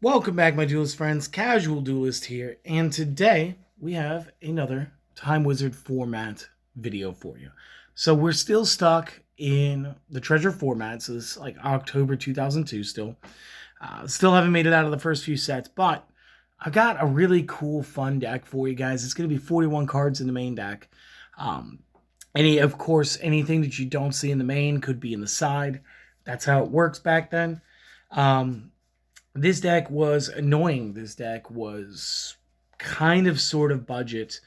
Welcome back, my duelist friends. Casual Duelist here, and today we have another Time Wizard format video for you. So we're still stuck in the treasure format, so this is like October 2002 still. Still haven't made it out of the first few sets, but I got a really cool, fun deck for you guys. It's going to be 41 cards in the main deck. Of course, anything that you don't see in the main could be in the side. That's how it works back then. This deck was annoying. This deck was kind of sort of budget.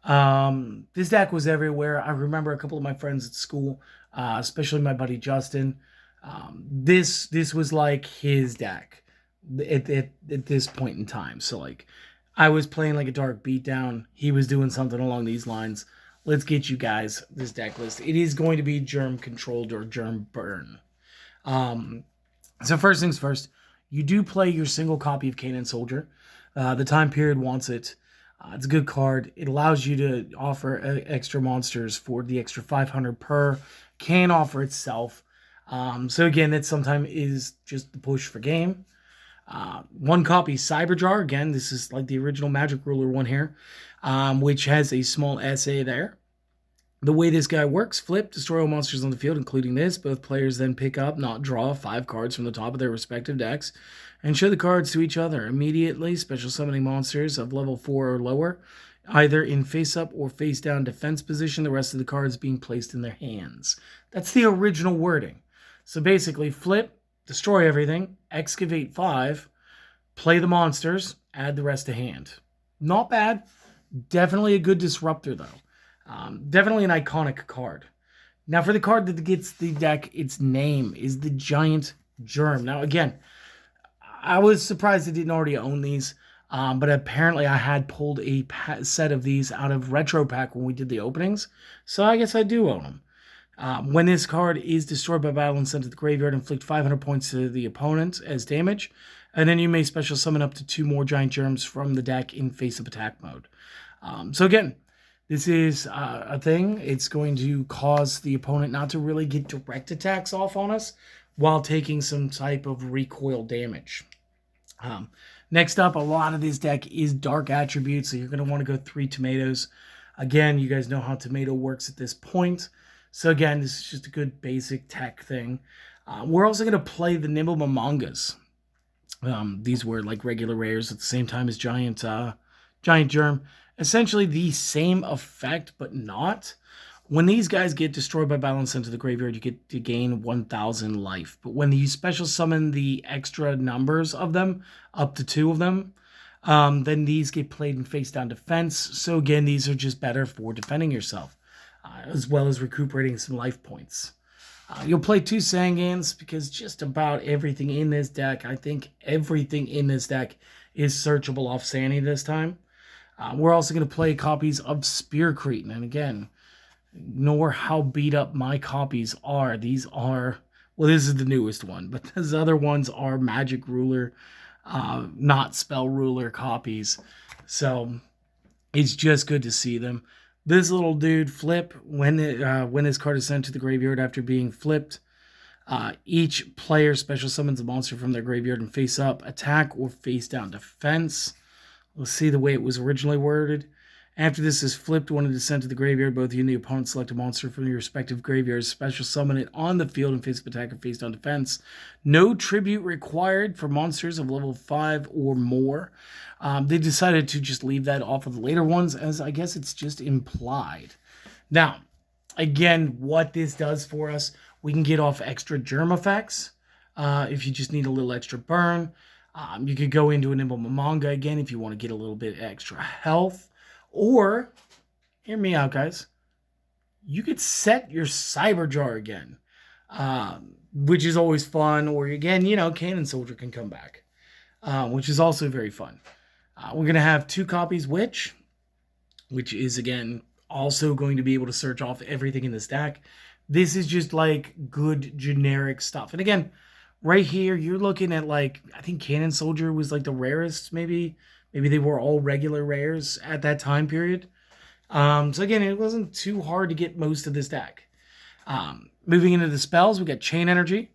This deck was everywhere. I remember a couple of my friends at school, especially my buddy Justin. This was like his deck at this point in time. So like I was playing like a dark beatdown. He was doing something along these lines. Let's get you guys this deck list. It is going to be Germ controlled or Germ burn. So first things first. You do play your single copy of Cannon Soldier. The time period wants it. It's a good card. It allows you to offer extra monsters for the extra 500 per. Can offer itself. So again, that sometimes is just the push for game. One copy Cyberjar. Again, this is like the original Magic Ruler one here, which has a small essay there. The way this guy works, flip, destroy all monsters on the field, including this. Both players then pick up, not draw, 5 cards from the top of their respective decks and show the cards to each other. Immediately, special summoning monsters of level 4 or lower, either in face-up or face-down defense position, the rest of the cards being placed in their hands. That's the original wording. So basically, flip, destroy everything, excavate 5, play the monsters, add the rest to hand. Not bad. Definitely a good disruptor, though. Definitely an iconic card. Now, for the card that gets the deck its name is the Giant Germ. Now, again, I was surprised I didn't already own these, but apparently I had pulled a set of these out of Retro Pack when we did the openings, so I guess I do own them. When this card is destroyed by battle and sent to the graveyard, inflict 500 points to the opponent as damage, and then you may special summon up to 2 more Giant Germs from the deck in face-up attack mode. So again, this is a thing. It's going to cause the opponent not to really get direct attacks off on us while taking some type of recoil damage. Next up, a lot of this deck is dark attributes, so you're going to want to go 3 tomatoes. Again, you guys know how tomato works at this point. So again, this is just a good basic tech thing. We're also going to play the Nimble Mamangas. These were like regular rares at the same time as Giant Germ. Essentially the same effect, but not. When these guys get destroyed by battle and sent to the graveyard, you get to gain 1,000 life. But when you special summon the extra numbers of them, up to 2 of them, then these get played in face-down defense. So again, these are just better for defending yourself, as well as recuperating some life points. You'll play 2 Sangans because just about everything in this deck, I think everything in this deck is searchable off Sandy this time. We're also going to play copies of Spear Cretin. And again, ignore how beat up my copies are. These are, well, this is the newest one, but those other ones are Magic Ruler, not Spell Ruler copies. So it's just good to see them. This little dude, flip, when this card is sent to the graveyard after being flipped, each player special summons a monster from their graveyard and face up, attack, or face down defense. Let's see the way it was originally worded. After this is flipped, when it is sent to the graveyard, both you and the opponent select a monster from your respective graveyards, special summon it on the field and face up attack or face down defense. No tribute required for monsters of level 5 or more. They decided to just leave that off of the later ones, as I guess it's just implied. Now, again, what this does for us, we can get off extra germ effects if you just need a little extra burn. You could go into a Nimble Mamanga again if you want to get a little bit extra health. Or, hear me out, guys, you could set your Cyberjar again, which is always fun. Or, again, Cannon Soldier can come back, which is also very fun. We're going to have 2 copies, which is, again, also going to be able to search off everything in this deck. This is just, like, good generic stuff. And, again, right here, you're looking at, like, I think Cannon Soldier was, like, the rarest, maybe. Maybe they were all regular rares at that time period. So, again, it wasn't too hard to get most of this deck. Moving into the spells, we got Chain Energy.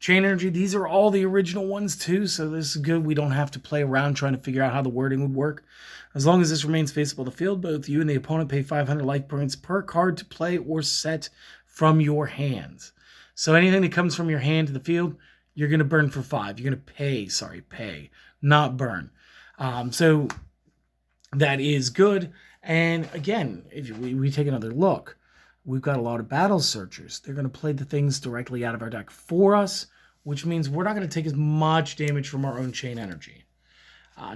Chain Energy, these are all the original ones too, so this is good. We don't have to play around trying to figure out how the wording would work. As long as this remains faceable on the field, both you and the opponent pay 500 life points per card to play or set from your hand. So anything that comes from your hand to the field, you're going to burn for 5. You're going to pay, not burn. So that is good. And again, if we take another look, we've got a lot of battle searchers. They're going to play the things directly out of our deck for us, which means we're not going to take as much damage from our own chain energy.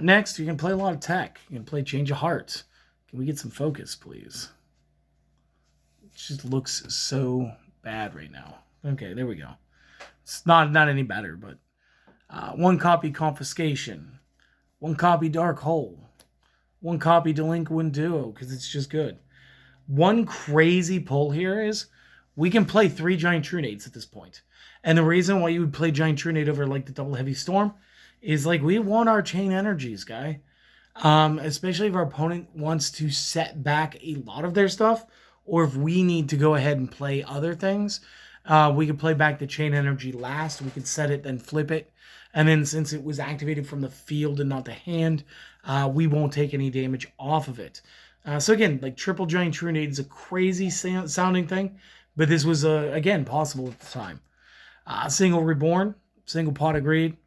Next, you can play a lot of tech. You can play Change of Heart. Can we get some focus, please? It just looks so bad right now. Okay, there we go. It's not any better, but 1 copy Confiscation, 1 copy Dark Hole, 1 copy Delinquent Duo, because it's just good. One crazy pull here is we can play 3 Giant Trunades at this point. And the reason why you would play Giant Trunade over like the Double Heavy Storm is like we want our chain energies, guy. Especially if our opponent wants to set back a lot of their stuff, or if we need to go ahead and play other things. We could play back the chain energy last. We could set it, then flip it. And then since it was activated from the field and not the hand, we won't take any damage off of it. So again, like triple Giant Trunade is a crazy sounding thing, but this was, again, possible at the time. Single Reborn, single Pot of Greed,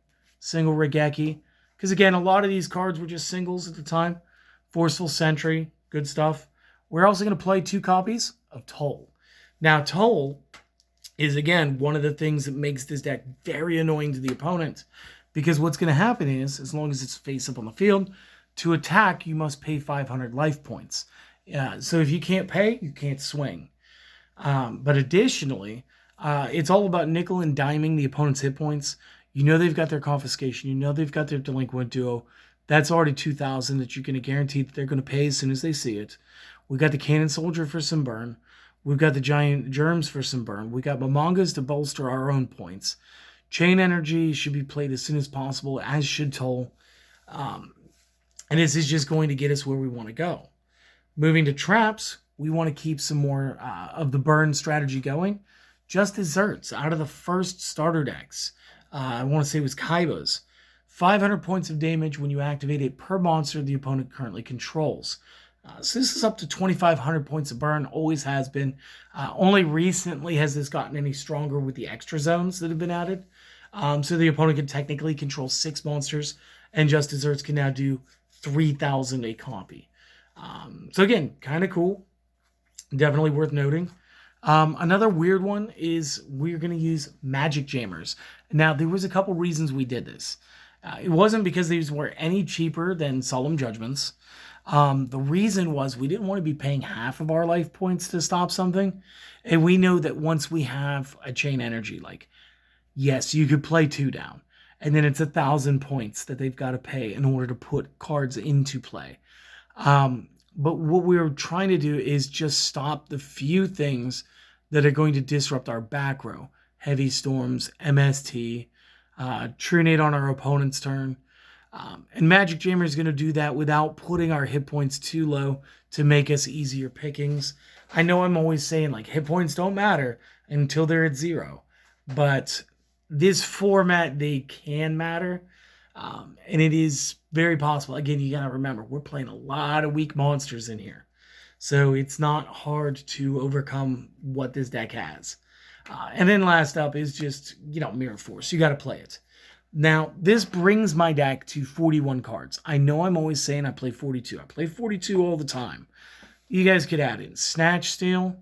single Regeki. Because again, a lot of these cards were just singles at the time. Forceful Sentry, good stuff. We're also going to play 2 copies of Toll. Now, Toll is, again, one of the things that makes this deck very annoying to the opponent. Because what's going to happen is, as long as it's face up on the field, to attack, you must pay 500 life points. So if you can't pay, you can't swing. But additionally, it's all about nickel and diming the opponent's hit points. You know they've got their Confiscation. You know they've got their Delinquent Duo. That's already 2,000 that you're going to guarantee that they're going to pay as soon as they see it. We've got the Cannon Soldier for some burn. We've got the Giant Germs for some burn. We got Momongas to bolster our own points. Chain Energy should be played as soon as possible, as should Toll. And this is just going to get us where we want to go. Moving to traps, we want to keep some more of the burn strategy going. Just Desserts out of the first starter decks. I want to say it was Kaiba's. 500 points of damage when you activate it per monster the opponent currently controls. So this is up to 2,500 points of burn, always has been. Only recently has this gotten any stronger with the extra zones that have been added. So the opponent can technically control 6 monsters, and Just Desserts can now do 3,000 a copy. So again, kind of cool. Definitely worth noting. Another weird one is we're going to use Magic Jammers. Now, there was a couple reasons we did this. It wasn't because these were any cheaper than Solemn Judgments. The reason was we didn't want to be paying half of our life points to stop something. And we know that once we have a chain energy, like, yes, you could play 2 down. And then it's 1,000 points that they've got to pay in order to put cards into play. But what we're trying to do is just stop the few things that are going to disrupt our back row. Heavy Storms, MST, Trunade on our opponent's turn. And Magic Jammer is going to do that without putting our hit points too low to make us easier pickings. I know I'm always saying, like, hit points don't matter until they're at 0. But this format, they can matter. And it is very possible. Again, you got to remember, we're playing a lot of weak monsters in here. So it's not hard to overcome what this deck has. And then last up is just, Mirror Force. You got to play it. Now, this brings my deck to 41 cards. I know I'm always saying I play 42. I play 42 all the time. You guys could add in Snatch Steal.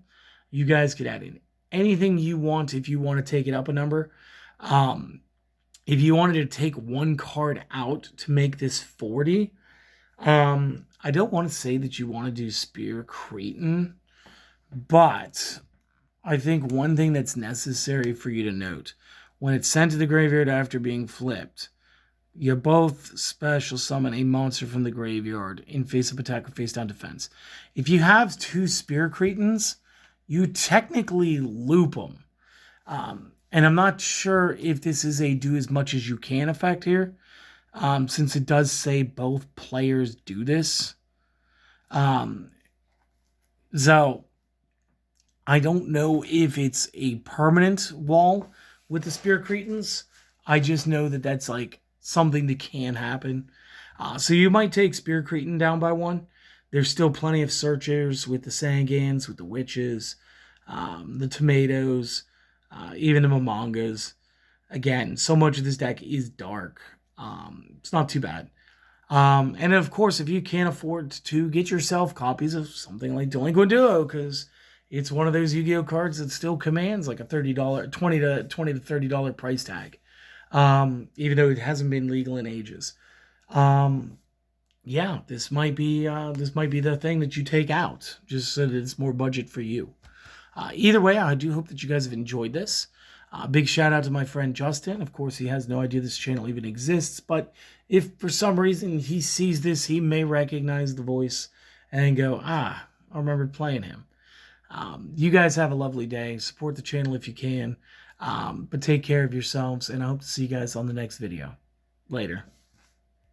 You guys could add in anything you want if you want to take it up a number. If you wanted to take 1 card out to make this 40, I don't want to say that you want to do Spear Cretin, but I think one thing that's necessary for you to note, when it's sent to the graveyard after being flipped, you both special summon a monster from the graveyard in face-up attack or face-down defense. If you have 2 Spear Cretins, you technically loop them. And I'm not sure if this is a do as much as you can effect here, since it does say both players do this. So I don't know if it's a permanent wall with the Spear Cretans. I just know that that's like something that can happen. So you might take Spear Cretan down by 1. There's still plenty of searchers with the Sangans, with the Witches, the Tomatoes, even the Momongas. Again, so much of this deck is dark. It's not too bad. And of course, if you can't afford to get yourself copies of something like Delinquent Duo, because it's one of those Yu-Gi-Oh cards that still commands like a $30, $20 to $30 price tag, even though it hasn't been legal in ages. Yeah, this might be the thing that you take out, just so that it's more budget for you. Either way, I do hope that you guys have enjoyed this. Big shout out to my friend Justin. Of course, he has no idea this channel even exists, but if for some reason he sees this, he may recognize the voice and go, I remember playing him. You guys have a lovely day. Support the channel if you can, but take care of yourselves, and I hope to see you guys on the next video. Later.